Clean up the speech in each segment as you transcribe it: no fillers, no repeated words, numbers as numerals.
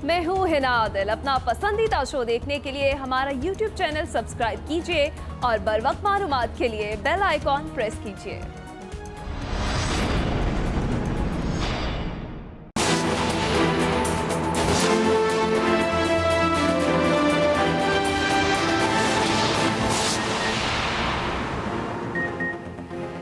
मैं हूँ हिना आदिल। अपना पसंदीदा शो देखने के लिए हमारा YouTube चैनल सब्सक्राइब कीजिए और बर वक्त मालूमात के लिए बेल आइकॉन प्रेस कीजिए।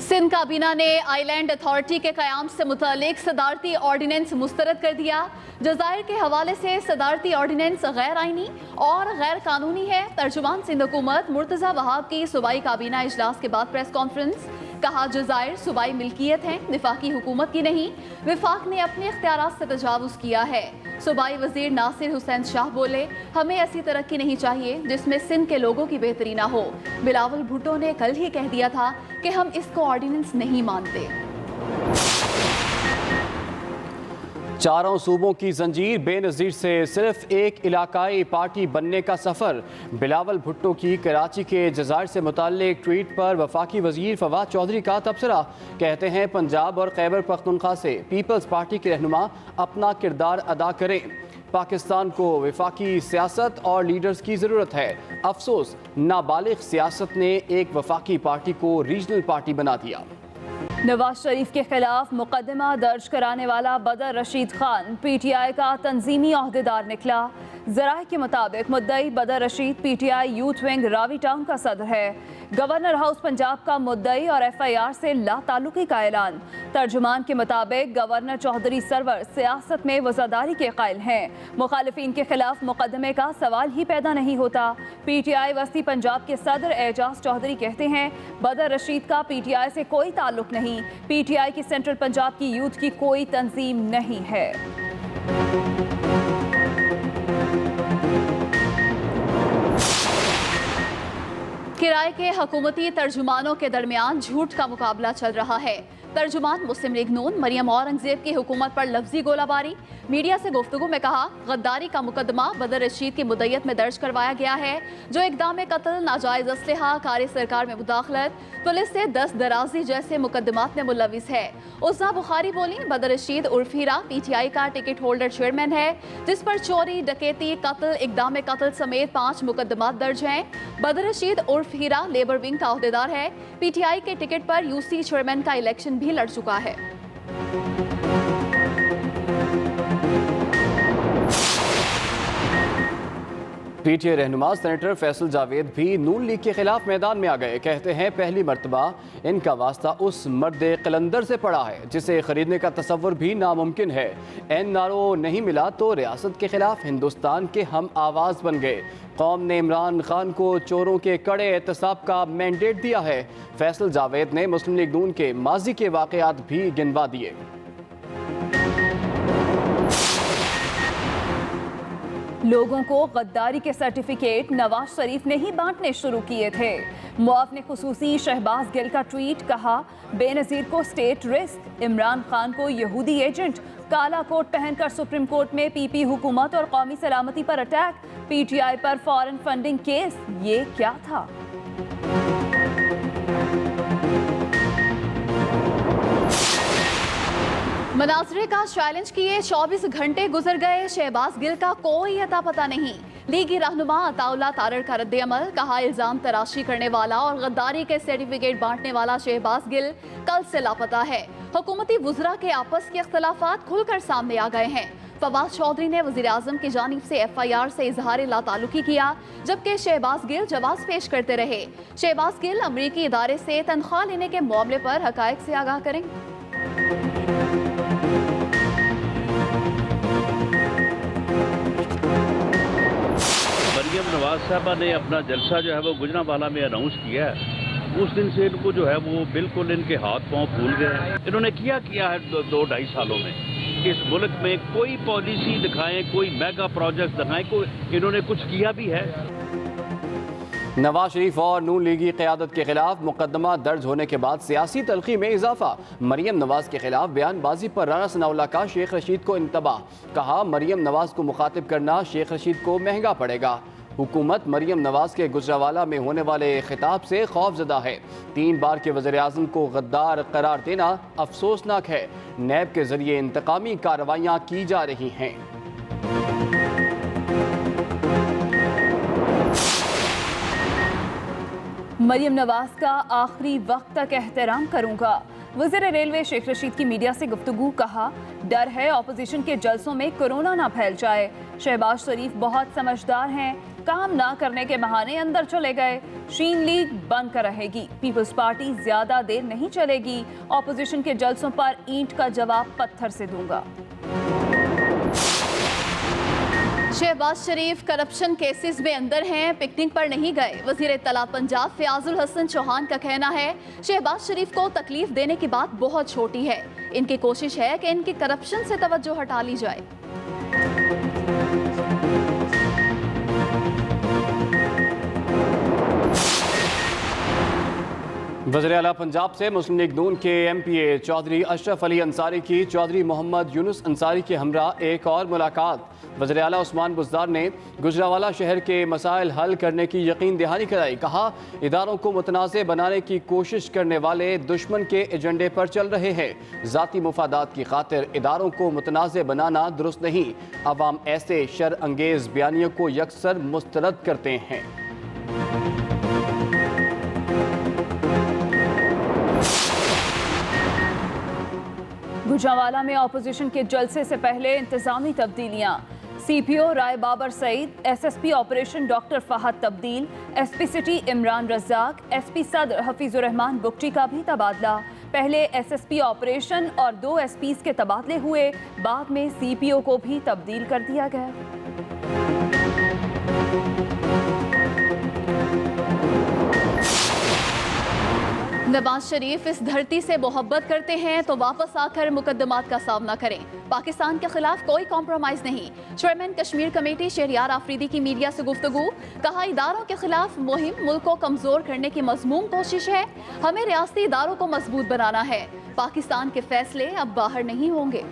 सिंध काबीना ने आइलैंड अथॉरिटी के क़याम से मुतालिक सदारती ऑर्डिनेंस मुस्तरद कर दिया। जज़ायर के हवाले से सदारती ऑर्डिनेंस गैर आइनी और गैर कानूनी है। तर्जुमान सिंध हुकूमत मुर्तज़ा वहाब की सूबाई काबीना इजलास के बाद प्रेस कॉन्फ्रेंस। कहा जज़ायर सूबाई मिल्कियत हैं, वफाकी हुकूमत की नहीं। वफाक ने अपने इख्तियारात से तजावुज़ किया है। सूबाई वज़ीर नासिर हुसैन शाह बोले, हमें ऐसी तरक्की नहीं चाहिए जिसमें सिंध के लोगों की बेहतरी ना हो। बिलावल भुट्टो ने कल ही कह दिया था कि हम इसको ऑर्डिनेंस नहीं मानते। चारों सूबों की जंजीर बेनज़ीर से सिर्फ एक इलाकाई पार्टी बनने का सफ़र। बिलावल भुट्टो की कराची के जज़ायर से मुताल्लिक ट्वीट पर वफाकी वज़ीर फवाद चौधरी का तबसरा। कहते हैं पंजाब और खैबर पख्तूनख्वा से पीपल्स पार्टी के रहनुमा अपना किरदार अदा करें। पाकिस्तान को वफाकी सियासत और लीडर्स की ज़रूरत है। अफसोस नाबालिग सियासत ने एक वफाकी पार्टी को रीजनल पार्टी बना दिया। नवाज शरीफ के खिलाफ मुकदमा दर्ज कराने वाला बदर रशीद खान PTI का तंजीमी ओहदेदार निकला। ज़राए के मुताबिक मुद्दई बदर Rashid PTI youth wing Ravi town का सदर है। गवर्नर हाउस पंजाब का मुद्दई और FIR से लाताल्लुकी का ऐलान। तर्जुमान के मुताबिक गवर्नर चौधरी सरवर सियासत में वज़ादारी के कायल हैं। मुखालिफिन के खिलाफ मुकदमे का सवाल ही पैदा नहीं होता। PTI वस्ती पंजाब के सदर एजाज चौधरी कहते हैं बदर रशीद का PTI से कोई ताल्लुक नहीं। PTI की सेंट्रल पंजाब की यूथ की कोई तंजीम नहीं है। किराए के हुकूमती तर्जुमानों के दरमियान झूठ का मुकाबला चल रहा है। तर्जुमान मुस्लिम लीग नून मरियम औरंगजेब की हुकूमत पर लफ्जी गोलाबारी। मीडिया से गुफ्तगू में कहा गद्दारी का मुकदमा बदर रशीद की मुद्दत में दर्ज करवाया गया है, जो इक़दाम कत्ल, नाजायज़ असलहा, कारी सरकार में मुदाखलत, पुलिस से दस्त दराजी जैसे मुकदमात में मुलविस है। उज़्ज़ा बुखारी बोली बदर रशीद उर्फ हीरा PTI का टिकट होल्डर चेयरमैन है, जिस पर चोरी, डकैती, कत्ल, इक़दाम कत्ल समेत 5 मुकदमात दर्ज हैं। बदर रशीद उर्फ हीरा लेबर विंग का ओहदेदार है। PTI के टिकट पर UC चेयरमैन का इलेक्शन भी लड़ चुका है। PTI रहनुमा सेनेटर फैसल जावेद भी नून लीग के खिलाफ मैदान में आ गए। कहते हैं पहली मर्तबा इनका वास्ता उस मर्द कलंदर से पड़ा है जिसे खरीदने का तसव्वुर भी नामुमकिन है। NRO नहीं मिला तो रियासत के खिलाफ हिंदुस्तान के हम आवाज़ बन गए। कौम ने इमरान खान को चोरों के कड़े एहतसाब का मैंडेट दिया है। फैसल जावेद ने मुस्लिम लीग नून के माजी के वाक़यात भी गिनवा दिए। लोगों को गद्दारी के सर्टिफिकेट नवाज शरीफ ने ही बांटने शुरू किए थे। मुआफ़ ने खुसूसी शहबाज गिल का ट्वीट, कहा बेनज़ीर को स्टेट रिस्क, इमरान खान को यहूदी एजेंट, काला कोट पहनकर सुप्रीम कोर्ट में PP हुकूमत और कौमी सलामती पर अटैक, PTI पर फॉरेन फंडिंग केस, ये क्या था? मनाजरे का चैलेंज किए 24 घंटे गुजर गए, शहबाज गिल का कोई अता पता नहीं। लीगी रहनुमा अताउल्ला तारड़ का रद्द अमल, कहा इल्जाम तराशी करने वाला और गद्दारी के सर्टिफिकेट बांटने वाला शहबाज गिल कल से लापता है। हुकूमती वुज़रा के आपस के इख्तलाफात खुलकर सामने आ गए हैं। फवाद चौधरी ने वज़ीर आज़म की जानिब से FIR से इजहार लाताल्लुकी किया, जबकि शहबाज गिल जवाब पेश करते रहे। शहबाज गिल अमरीकी इदारे से तनख्वाह लेने के मामले पर हकायक से आगाह करें। मरियम नवाज साहबा ने अपना जलसा जो है वो गुजरांवाला में अनाउंस किया है। उस दिन से इनको जो है वो बिल्कुल इनके हाथ पांव फूल गए हैं। इन्होंने किया है 2-2.5 सालों में इस मुल्क में कोई पॉलिसी दिखाएं, कोई मेगा प्रोजेक्ट दिखाएं, कोई इन्होंने कुछ किया भी है? नवाज शरीफ और नून लीगी क़यादत के खिलाफ मुकदमा दर्ज होने के बाद सियासी तलखी में इजाफा। मरियम नवाज के खिलाफ बयानबाजी पर राना सनाउल्लाह का शेख रशीद को इंतबाह। कहा मरियम नवाज को मुखातिब करना शेख रशीद को महंगा पड़ेगा। हुकूमत मरियम नवाज के गुजरावाला में होने वाले खिताब से खौफजदा है। 3 बार के वज़ीर आज़म को गद्दार करार देना अफसोसनाक है। नैब के जरिए इंतकामी कार्रवाइयाँ की जा रही हैं। मरियम नवाज का आखिरी वक्त तक एहतराम करूंगा। वज़ीर रेलवे शेख रशीद की मीडिया से गुफ्तगू, कहा डर है अपोजिशन के जलसों में कोरोना ना फैल जाए। शहबाज शरीफ बहुत समझदार हैं, काम ना करने के बहाने अंदर चले गए। शीन लीग बन कर रहेगी, पीपल्स पार्टी ज्यादा देर नहीं चलेगी। अपोजिशन के जलसों पर ईंट का जवाब पत्थर से दूंगा। शहबाज शरीफ करप्शन केसेस में अंदर हैं, पिकनिक पर नहीं गए। वज़ीर इत्तलात पंजाब फयाजुल हसन चौहान का कहना है शहबाज शरीफ को तकलीफ देने की बात बहुत छोटी है। इनकी कोशिश है कि इनकी करप्शन से तवज्जो हटा ली जाए। वज़ीर आला पंजाब से मुस्लिम लीग नून के MPA चौधरी अशरफ अली अंसारी की चौधरी मोहम्मद यूनुस अंसारी के हमरा एक और मुलाकात। वज़ीर आला उस्मान बुज़दार ने गुजरावाला शहर के मसाइल हल करने की यकीन दहानी कराई। कहा इदारों को मुतनाज़ बनाने की कोशिश करने वाले दुश्मन के एजेंडे पर चल रहे हैं। ज़ाती मुफादात की खातिर इदारों को मुतनाज़ बनाना दुरुस्त नहीं। अवाम ऐसे शर अंगेज़ बयानियों को यकसर मुस्तरद करते हैं। गुजरांवाला में अपोजिशन के जलसे से पहले इंतजामी तब्दीलियां। CPO Rai Babar Saeed, SSP operation doctor Fahad तब्दील, SP city Imran Razzaq, SP सदर हफीजुर रहमान बुगटी का भी तबादला। पहले SSP ऑपरेशन और 2 SPs के तबादले हुए, बाद में CPO को भी तब्दील कर दिया गया। नवाज शरीफ इस धरती से मोहब्बत करते हैं तो वापस आकर मुकदमात का सामना करें। पाकिस्तान के खिलाफ कोई कॉम्प्रोमाइज नहीं। चेयरमैन कश्मीर कमेटी शहरियार आफरीदी की मीडिया से गुफ्तगू, कहा इदारों के खिलाफ मुहिम मुल्क को कमजोर करने की मजमूम कोशिश है। हमें रियासती इदारों को मजबूत बनाना है। पाकिस्तान के फैसले अब बाहर नहीं होंगे।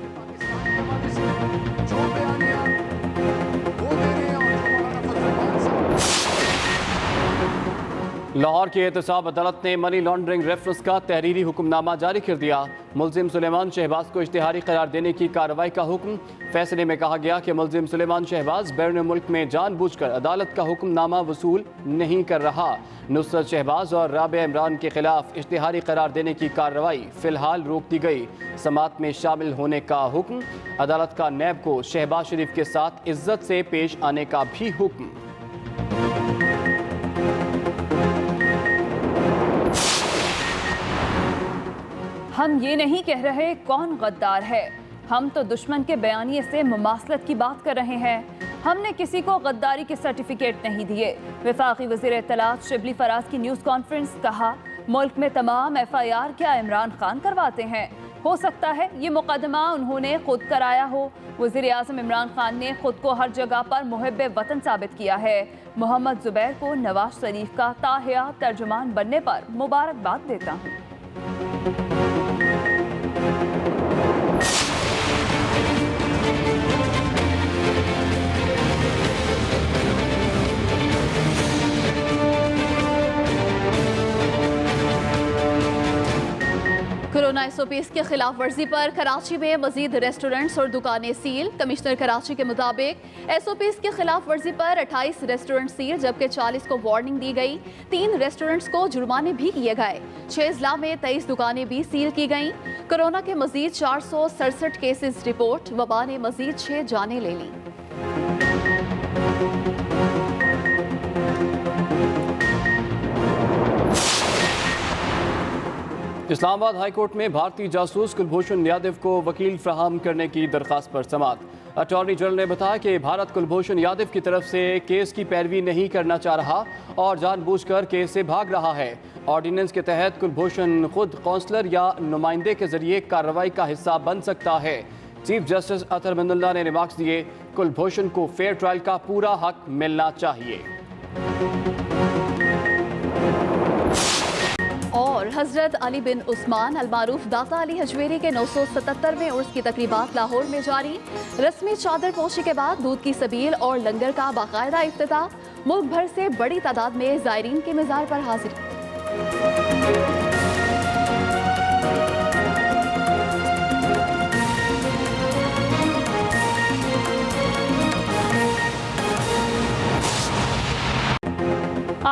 लाहौर की एहतसाब अदालत ने मनी लॉन्ड्रिंग रेफरेंस का तहरीरी हुक्मनामा जारी कर दिया। मुलजिम सुलेमान शहबाज को इश्तिहारी करार देने की कार्रवाई का हुक्म। फैसले में कहा गया कि मुलजिम सुलेमान शहबाज बैरून मुल्क में जानबूझकर अदालत का हुक्मनामा वसूल नहीं कर रहा। नुसरत शहबाज और राबिया इमरान के खिलाफ इश्तिहारी करार देने की कार्रवाई फिलहाल रोक दी गई। समात में शामिल होने का हुक्म। अदालत का नैब को शहबाज शरीफ के साथ इज्जत से पेश आने का भी हुक्म। हम ये नहीं कह रहे कौन गद्दार है, हम तो दुश्मन के बयानिए से मुमासलत की बात कर रहे हैं। हमने किसी को गद्दारी के सर्टिफिकेट नहीं दिए। वफाकी वज़ीर इत्तलात शिबली फराज की न्यूज़ कॉन्फ्रेंस, कहा मुल्क में तमाम FIR क्या इमरान खान करवाते हैं। हो सकता है ये मुकदमा उन्होंने खुद कराया हो। वज़ीर आज़म इमरान खान ने खुद को हर जगह पर मुहिब्बे वतन साबित किया है। मोहम्मद ज़ुबैर को नवाज शरीफ का ताहयात तर्जुमान बनने पर मुबारकबाद देता हूँ। कोरोना SOPs के खिलाफ वर्जी पर कराची में मजीद रेस्टोरेंट्स और दुकानें सील। कमिश्नर कराची के मुताबिक SOPs के खिलाफ वर्जी पर 28 रेस्टोरेंट सील, जबकि 40 को वार्निंग दी गई। 3 रेस्टोरेंट्स को जुर्माने भी किए गए। 6 अजला में 23 दुकानें भी सील की गईं। कोरोना के मजीद 467 केसेस रिपोर्ट। वबा ने मजीद 6 जानें ले ली। इस्लामाबाद हाई कोर्ट में भारतीय जासूस कुलभूषण यादव को वकील फराहम करने की दरख्वास्त पर समाअत। अटॉर्नी जनरल ने बताया कि भारत कुलभूषण यादव की तरफ से केस की पैरवी नहीं करना चाह रहा और जानबूझकर केस से भाग रहा है। ऑर्डिनेंस के तहत कुलभूषण खुद काउंसलर या नुमाइंदे के जरिए कार्रवाई का हिस्सा बन सकता है। चीफ जस्टिस अतर मंदुल्ला ने रिमार्क्स दिए, कुलभूषण को फेयर ट्रायल का पूरा हक मिलना चाहिए। और हजरत अली बिन उस्मान अलमारूफ दाता अली हजवेरी के 977वें उर्स की तकरीबात लाहौर में जारी। रस्मी चादर पोशी के बाद दूध की सबील और लंगर का बाकायदा इफ्तिताह। मुल्क भर से बड़ी तादाद में ज़ायरीन के मज़ार पर हाजिरी।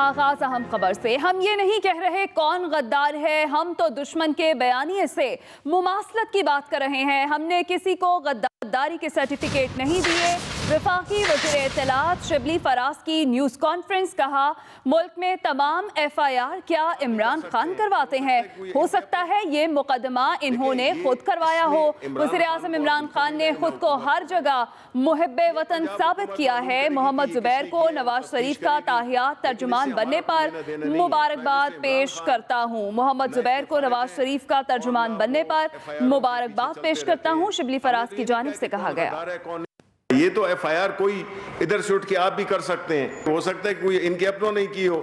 आगाज अहम खबर से। हम ये नहीं कह रहे कौन गद्दार है, हम तो दुश्मन के बयानिए से मुमासलत की बात कर रहे हैं। हमने किसी को गद्दारी के सर्टिफिकेट नहीं दिए। वफाकी वज़ीर इत्तलात शिबली फराज की न्यूज़ कॉन्फ्रेंस, कहा मुल्क में तमाम FIR क्या इमरान खान करवाते हैं? हो सकता है ये मुकदमा इन्होंने खुद करवाया हो। वज़ीर आज़म इमरान खान ने खुद को हर जगह मुहिब्बे वतन साबित किया है। मोहम्मद जुबैर को नवाज शरीफ का ताहियात तर्जुमान बनने पर मुबारकबाद पेश करता हूँ। मोहम्मद जुबैर को नवाज शरीफ का तर्जुमान बनने पर मुबारकबाद पेश करता हूँ, शिबली फराज की जानिब से कहा गया। ये तो FIR कोई इधर से उठ के आप भी कर सकते हैं, हो सकता है कोई इनके अपनों नहीं की हो।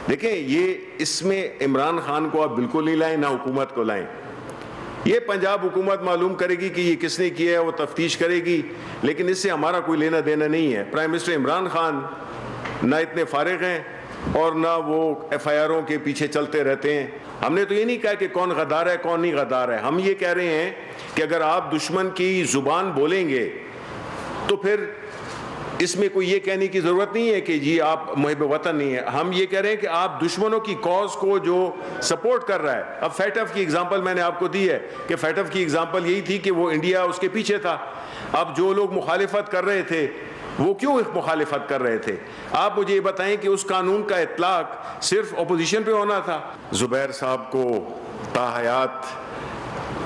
देखें, ये इसमें इमरान खान को आप बिल्कुल नहीं लाएं, ना हुकूमत को लाएं। ये पंजाब हुकूमत मालूम करेगी कि ये किसने किया है, वो तफ्तीश करेगी, लेकिन इससे हमारा कोई लेना देना नहीं है। प्राइम मिनिस्टर इमरान खान ना इतने फारिग हैं और ना वो FIRों के पीछे चलते रहते हैं। हमने तो ये नहीं कहा कि कौन गद्दार है कौन नहीं गद्दार है। हम ये कह रहे हैं कि अगर आप दुश्मन की जुबान बोलेंगे तो फिर इसमें कोई ये कहने की ज़रूरत नहीं है कि जी आप मुहिब वतन नहीं है। हम ये कह रहे हैं कि आप दुश्मनों की कॉज को जो सपोर्ट कर रहा है, अब फैटफ की एग्जांपल मैंने आपको दी है कि फैटफ की एग्जांपल यही थी कि वो इंडिया उसके पीछे था। अब जो लोग मुखालिफत कर रहे थे वो क्यों मुखालिफत कर रहे थे? आप मुझे ये बताएं कि उस कानून का इतलाक सिर्फ अपोजिशन पे होना था। जुबैर साहब को ताहयात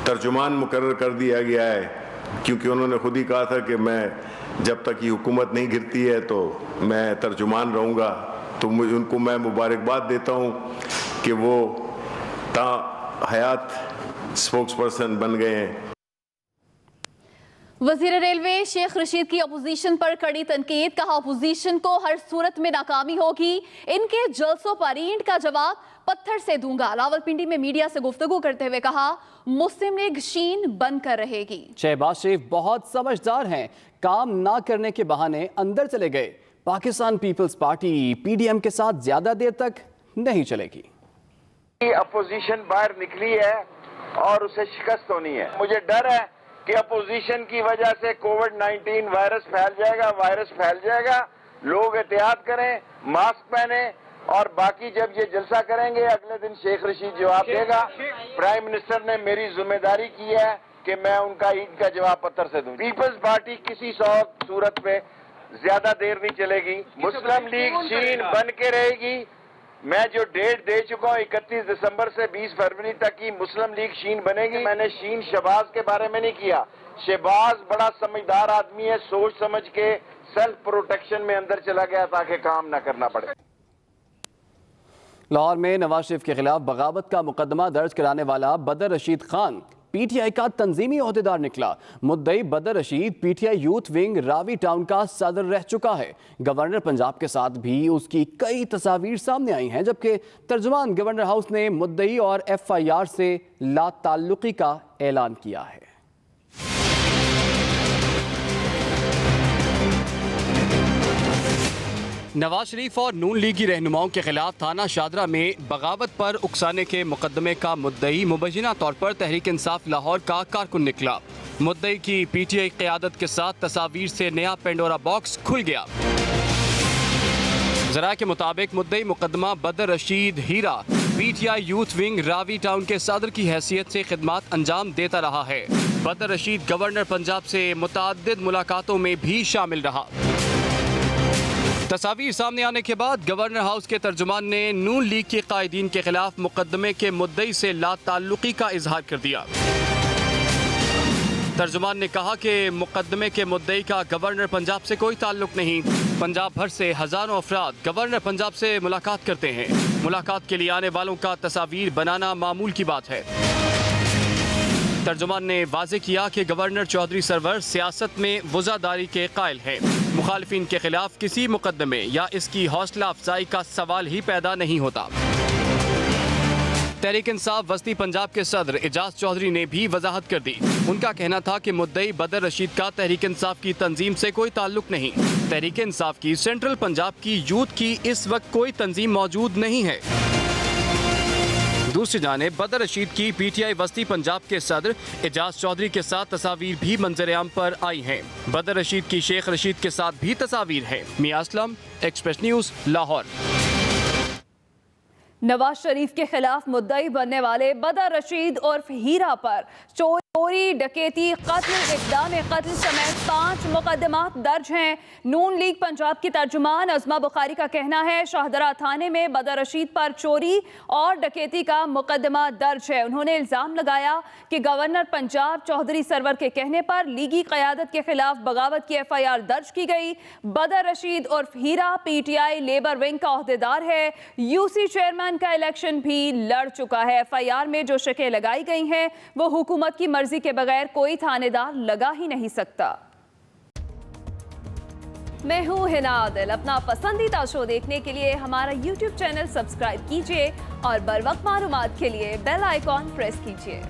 तर्जुमान मुकर्रर कर दिया गया है क्योंकि उन्होंने खुद ही कहा था कि मैं जब तक ये हुकूमत नहीं गिरती है तो मैं तर्जुमान रहूँगा। तो उनको मैं मुबारकबाद देता हूँ कि वो ताहयात स्पोक्स पर्सन बन गए हैं। वज़ीर रेलवे शेख रशीद की अपोजिशन पर कड़ी तनकीद, कहा अपोजिशन को हर सूरत में नाकामी होगी। इनके जलसों पर ईंट का जवाब पत्थर से दूंगा। रावलपिंडी में मीडिया से गुफ्तगू करते हुए कहा मुस्लिम लीग शीन बनकर रहेगी। शहबाज शरीफ बहुत समझदार हैं, काम ना करने के बहाने अंदर चले गए। पाकिस्तान पीपल्स पार्टी PDM के साथ ज्यादा देर तक नहीं चलेगी। अपोजिशन बाहर निकली है और उसे शिकस्त होनी है। मुझे डर है कि अपोजिशन की वजह से कोविड-19 वायरस फैल जाएगा। लोग एहतियात करें, मास्क पहने और बाकी जब ये जलसा करेंगे अगले दिन शेख रशीद जवाब देगा। प्राइम मिनिस्टर ने मेरी जिम्मेदारी की है कि मैं उनका ईद का जवाब पत्थर से दूं। पीपल्स पार्टी किसी सूरत पे ज्यादा देर नहीं चलेगी। मुस्लिम लीग शीन बन के रहेगी। मैं जो डेट दे चुका हूँ 31 दिसंबर से 20 फरवरी तक की मुस्लिम लीग शीन बनेगी। मैंने शीन शहबाज के बारे में नहीं किया। शहबाज बड़ा समझदार आदमी है, सोच समझ के सेल्फ प्रोटेक्शन में अंदर चला गया ताकि काम ना करना पड़े। लाहौर में नवाज शरीफ के खिलाफ बगावत का मुकदमा दर्ज कराने वाला बदर रशीद खान PTI का तंजीमी ओहदेदार निकला। मुद्दई बदर Rashid PTI youth wing Ravi town का सदर रह चुका है। गवर्नर पंजाब के साथ भी उसकी कई तस्वीर सामने आई हैं, जबकि तर्जुमान गवर्नर हाउस ने मुद्दई और FIR से लाताल्लुकी का ऐलान किया है। नवाज शरीफ और नून लीग की रहनुमाओं के खिलाफ थाना शादरा में बगावत पर उकसाने के मुकदमे का मुद्दई मुबैना तौर पर तहरीक इंसाफ लाहौर का कारकुन निकला। मुद्दई की PTI क़यादत के साथ तस्वीर से नया पेंडोरा बॉक्स खुल गया। ज़राए के मुताबिक मुद्दई मुकदमा बदर रशीद हीरा PTI youth wing Ravi town के सदर की हैसियत से खिदमात अंजाम देता रहा है। बदर रशीद गवर्नर पंजाब से मुतअद्दिद मुलाकातों में भी शामिल रहा। तस्वीर सामने आने के बाद गवर्नर हाउस के तर्जुमान ने नून लीग के कायदीन के खिलाफ मुकदमे के मुद्दई से लाताल्लुकी का इजहार कर दिया। तर्जुमान ने कहा कि मुकदमे के मुद्दई का गवर्नर पंजाब से कोई ताल्लुक नहीं। पंजाब भर से हजारों अफराद गवर्नर पंजाब से मुलाकात करते हैं। मुलाकात के लिए आने वालों का तस्वीर बनाना मामूल की बात है। तर्जुमान ने वाज़े किया कि गवर्नर चौधरी सरवर सियासत में वज़ादारी के कायल हैं। मुखालिफिन के खिलाफ किसी मुकदमे या इसकी हौसला अफजाई का सवाल ही पैदा नहीं होता। तहरीक इंसाफ वस्ती पंजाब के सदर एजाज चौधरी ने भी वजाहत कर दी। उनका कहना था कि मुद्दई बदर रशीद का तहरीक इंसाफ की तंजीम से कोई ताल्लुक नहीं। तहरीक इंसाफ की सेंट्रल पंजाब की यूथ की इस वक्त कोई तंजीम मौजूद नहीं है। दूसरी जानिब बदर रशीद की PTI वस्ती पंजाब के सदर एजाज चौधरी के साथ तस्वीर भी मंजर-ए-आम पर आई हैं। बदर रशीद की शेख रशीद के साथ भी तस्वीर है। मियां असलम, एक्सप्रेस न्यूज़, लाहौर। नवाज शरीफ के खिलाफ मुद्दई बनने वाले बदर रशीद उर्फ हीरा पर चोरी, डकैती, कत्ल, इक़दाम कत्ल समेत 5 मुकदमात दर्ज हैं। नून लीग पंजाब की तर्जुमान अज़मा बुखारी का कहना है शाहदरा थाने में बदर रशीद पर चोरी और डकैती का मुकदमा दर्ज है। उन्होंने इल्ज़ाम लगाया कि गवर्नर पंजाब चौधरी सरवर के कहने पर लीगी क़यादत के खिलाफ बगावत की FIR दर्ज की गई। बदर रशीद उर्फ हीरा PTI लेबर विंग का ओहदेदार है। UC चेयरमैन का इलेक्शन भी लड़ चुका है। FIR में जो शकें लगाई गई हैं वो हुकूमत की मर्जी के बगैर कोई थानेदार लगा ही नहीं सकता। मैं हूं हिना आदिल। अपना पसंदीदा शो देखने के लिए हमारा YouTube चैनल सब्सक्राइब कीजिए और बर वक्त मालूमात के लिए बेल आइकॉन प्रेस कीजिए।